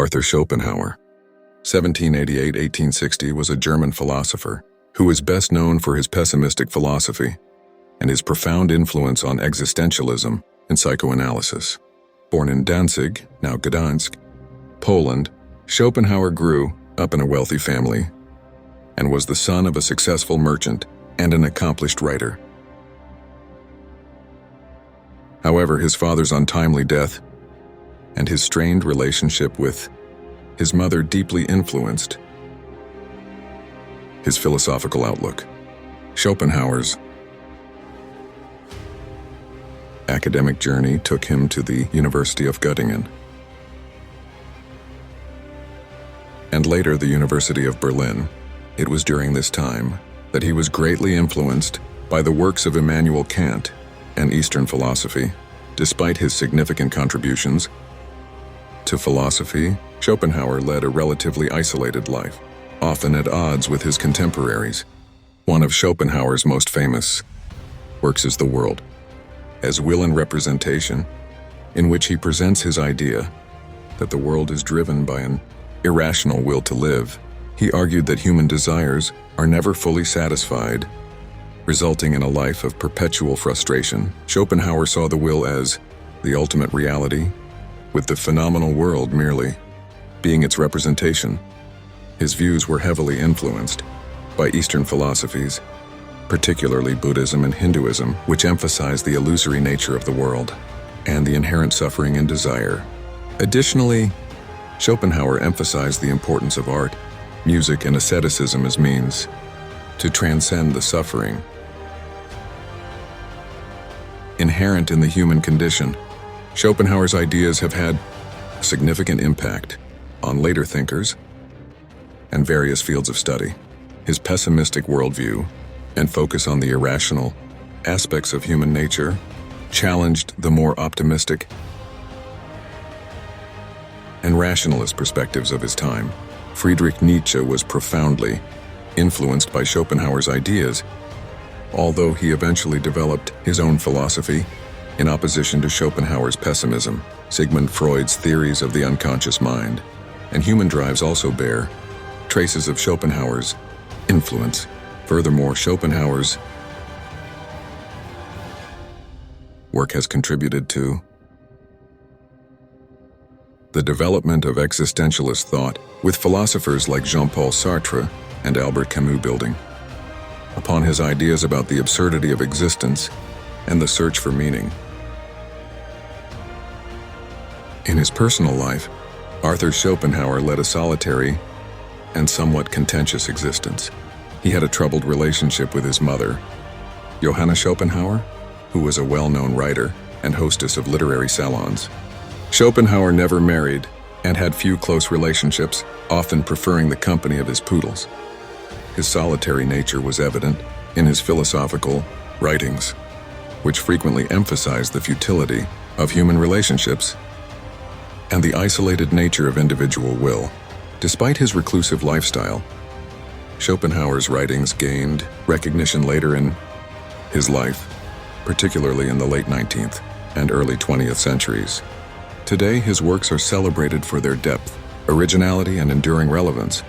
Arthur Schopenhauer, 1788-1860, was a German philosopher who is best known for his pessimistic philosophy and his profound influence on existentialism and psychoanalysis. Born in Danzig, now Gdansk, Poland, Schopenhauer grew up in a wealthy family and was the son of a successful merchant and an accomplished writer. However, his father's untimely death and his strained relationship with his mother deeply influenced his philosophical outlook. Schopenhauer's academic journey took him to the University of Göttingen and later the University of Berlin. It was during this time that he was greatly influenced by the works of Immanuel Kant and Eastern philosophy. Despite his significant contributions to philosophy, Schopenhauer led a relatively isolated life, often at odds with his contemporaries. One of Schopenhauer's most famous works is The World, as will and representation, in which he presents his idea that the world is driven by an irrational will to live. He argued that human desires are never fully satisfied, resulting in a life of perpetual frustration. Schopenhauer saw the will as the ultimate reality, with the phenomenal world merely being its representation. His views were heavily influenced by Eastern philosophies, particularly Buddhism and Hinduism, which emphasize the illusory nature of the world and the inherent suffering and desire. Additionally, Schopenhauer emphasized the importance of art, music, and asceticism as means to transcend the suffering inherent in the human condition. Schopenhauer's ideas have had a significant impact on later thinkers and various fields of study. His pessimistic worldview and focus on the irrational aspects of human nature challenged the more optimistic and rationalist perspectives of his time. Friedrich Nietzsche was profoundly influenced by Schopenhauer's ideas, although he eventually developed his own philosophy in opposition to Schopenhauer's pessimism. Sigmund Freud's theories of the unconscious mind and human drives also bear traces of Schopenhauer's influence. Furthermore, Schopenhauer's work has contributed to the development of existentialist thought, with philosophers like Jean-Paul Sartre and Albert Camus building upon his ideas about the absurdity of existence and the search for meaning. In his personal life, Arthur Schopenhauer led a solitary and somewhat contentious existence. He had a troubled relationship with his mother, Johanna Schopenhauer, who was a well-known writer and hostess of literary salons. Schopenhauer never married and had few close relationships, often preferring the company of his poodles. His solitary nature was evident in his philosophical writings, which frequently emphasized the futility of human relationships and the isolated nature of individual will. Despite his reclusive lifestyle, Schopenhauer's writings gained recognition later in his life, particularly in the late 19th and early 20th centuries. Today, his works are celebrated for their depth, originality, and enduring relevance.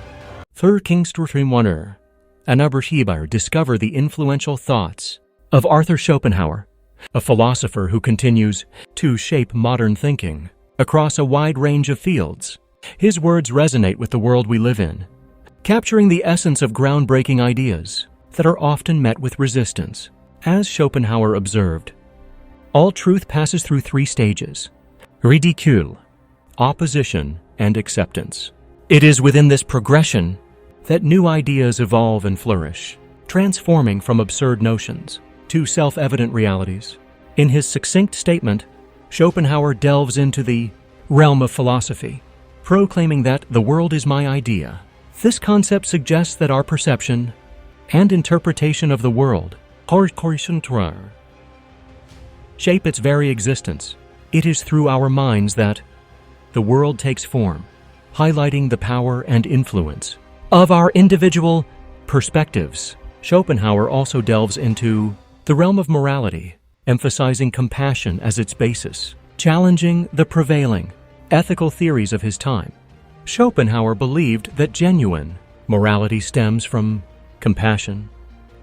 Verkingstreamer, an Überschreiber, discover the influential thoughts of Arthur Schopenhauer, a philosopher who continues to shape modern thinking across a wide range of fields. His words resonate with the world we live in, capturing the essence of groundbreaking ideas that are often met with resistance. As Schopenhauer observed, all truth passes through three stages: ridicule, opposition, and acceptance. It is within this progression that new ideas evolve and flourish, transforming from absurd notions to self-evident realities. In his succinct statement, Schopenhauer delves into the realm of philosophy, proclaiming that the world is my idea. This concept suggests that our perception and interpretation of the world shape its very existence. It is through our minds that the world takes form, highlighting the power and influence of our individual perspectives. Schopenhauer also delves into the realm of morality, emphasizing compassion as its basis, challenging the prevailing ethical theories of his time. Schopenhauer believed that genuine morality stems from compassion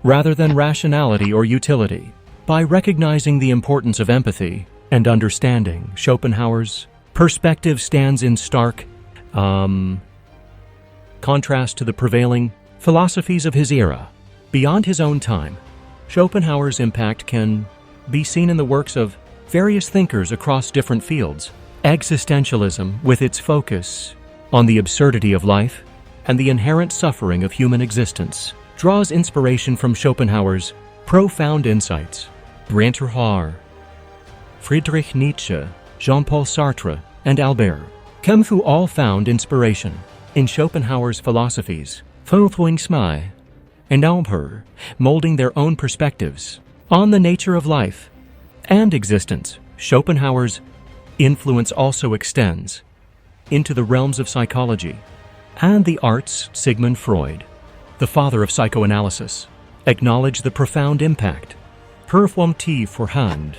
rather than rationality or utility. By recognizing the importance of empathy and understanding, Schopenhauer's perspective stands in stark contrast to the prevailing philosophies of his era. Beyond his own time, Schopenhauer's impact can be seen in the works of various thinkers across different fields. Existentialism, with its focus on the absurdity of life and the inherent suffering of human existence, draws inspiration from Schopenhauer's profound insights. Brandter Haar, Friedrich Nietzsche, Jean-Paul Sartre, and Albert Camus, who all found inspiration in Schopenhauer's philosophies. Smai and Alper, molding their own perspectives on the nature of life and existence. Schopenhauer's influence also extends into the realms of psychology and the arts. Sigmund Freud, the father of psychoanalysis, acknowledged the profound impact Performtie Vorhand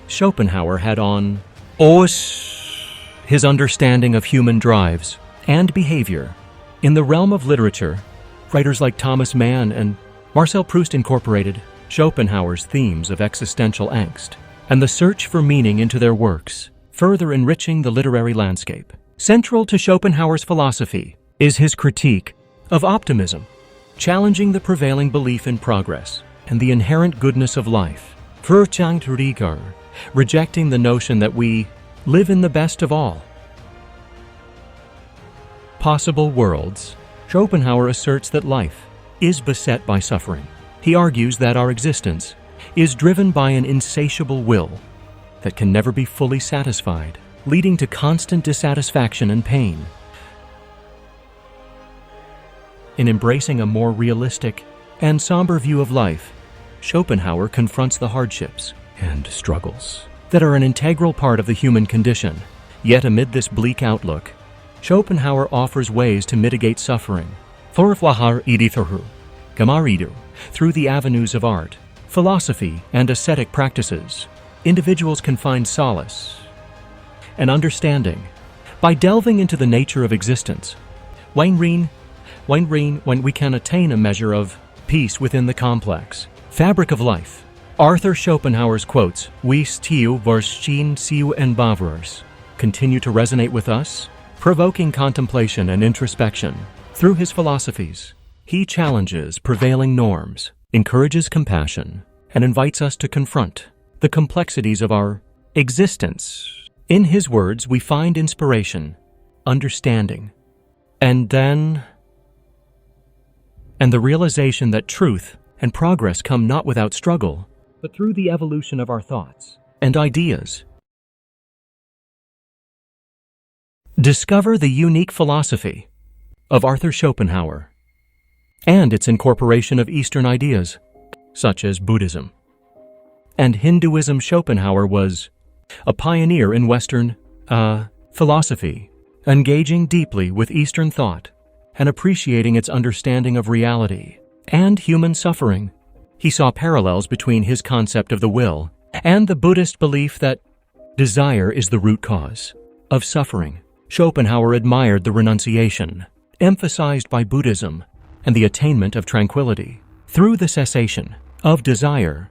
Schopenhauer had on opus, his understanding of human drives and behavior. In the realm of literature, writers like Thomas Mann and Marcel Proust incorporated Schopenhauer's themes of existential angst and the search for meaning into their works, further enriching the literary landscape. Central to Schopenhauer's philosophy is his critique of optimism, challenging the prevailing belief in progress and the inherent goodness of life. Verstandsrieger, rejecting the notion that we live in the best of all possible worlds. Schopenhauer asserts that life is beset by suffering. He argues that our existence is driven by an insatiable will that can never be fully satisfied, leading to constant dissatisfaction and pain. In embracing a more realistic and somber view of life, Schopenhauer confronts the hardships and struggles that are an integral part of the human condition. Yet amid this bleak outlook, Schopenhauer offers ways to mitigate suffering. Through the avenues of art, philosophy, and ascetic practices, individuals can find solace and understanding by delving into the nature of existence. When we can attain a measure of peace within the complex fabric of life. Arthur Schopenhauer's quotes, "We stiu varschen siu en bavers," continue to resonate with us, provoking contemplation and introspection. Through his philosophies, he challenges prevailing norms, encourages compassion, and invites us to confront the complexities of our existence. In his words, we find inspiration, understanding, and the realization that truth and progress come not without struggle, but through the evolution of our thoughts and ideas. Discover the unique philosophy of Arthur Schopenhauer and its incorporation of Eastern ideas, such as Buddhism and Hinduism. Schopenhauer was a pioneer in Western philosophy, engaging deeply with Eastern thought and appreciating its understanding of reality and human suffering. He saw parallels between his concept of the will and the Buddhist belief that desire is the root cause of suffering. Schopenhauer admired the renunciation emphasized by Buddhism and the attainment of tranquility through the cessation of desire,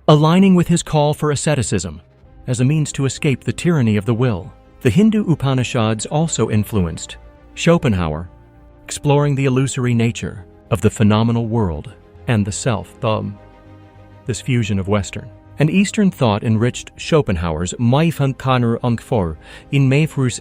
aligning with his call for asceticism as a means to escape the tyranny of the will. The Hindu Upanishads also influenced Schopenhauer, exploring the illusory nature of the phenomenal world and the self. This fusion of Western and Eastern thought enriched Schopenhauer's Meifankaner Unkfor in Mayfrus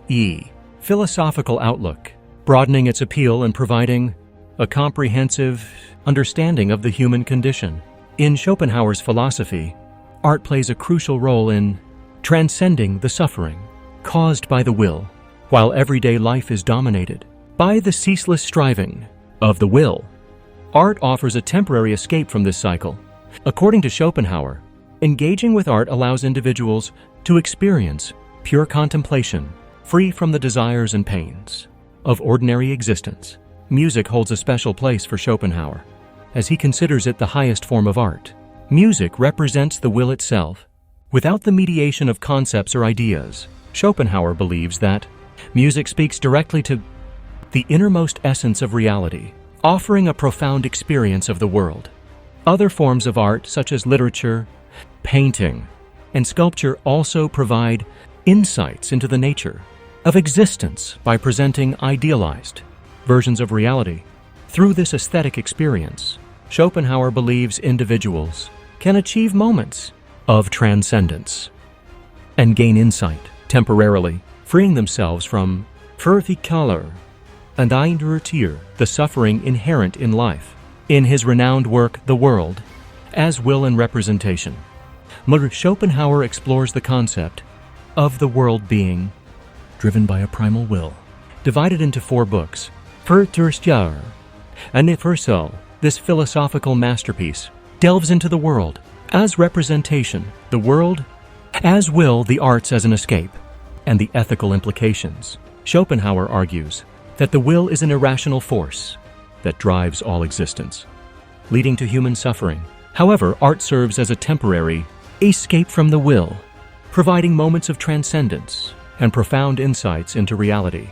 philosophical outlook, broadening its appeal and providing a comprehensive understanding of the human condition. In Schopenhauer's philosophy, art plays a crucial role in transcending the suffering caused by the will, while everyday life is dominated by the ceaseless striving of the will. Art offers a temporary escape from this cycle. According to Schopenhauer, engaging with art allows individuals to experience pure contemplation, free from the desires and pains of ordinary existence. Music holds a special place for Schopenhauer, as he considers it the highest form of art. Music represents the will itself. Without the mediation of concepts or ideas, Schopenhauer believes that Music speaks directly to the innermost essence of reality, offering a profound experience of the world. Other forms of art, such as literature, painting, and sculpture, also provide insights into the nature of existence by presenting idealized versions of reality. Through this aesthetic experience, Schopenhauer believes individuals can achieve moments of transcendence and gain insight temporarily, freeing themselves from vertikaler and eindertier, the suffering inherent in life. In his renowned work, The World, as Will and Representation, Schopenhauer explores the concept of the world being driven by a primal will. Divided into 4 books, Vertürstjahr and Universal, this philosophical masterpiece delves into the world as representation, the world as will, the arts as an escape, and the ethical implications. Schopenhauer argues that the will is an irrational force that drives all existence, leading to human suffering. However, art serves as a temporary escape from the will, providing moments of transcendence and profound insights into reality.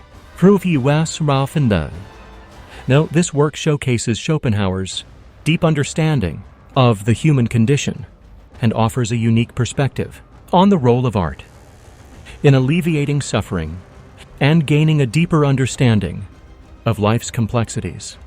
Now, this work showcases Schopenhauer's deep understanding of the human condition and offers a unique perspective on the role of art in alleviating suffering and gaining a deeper understanding of life's complexities.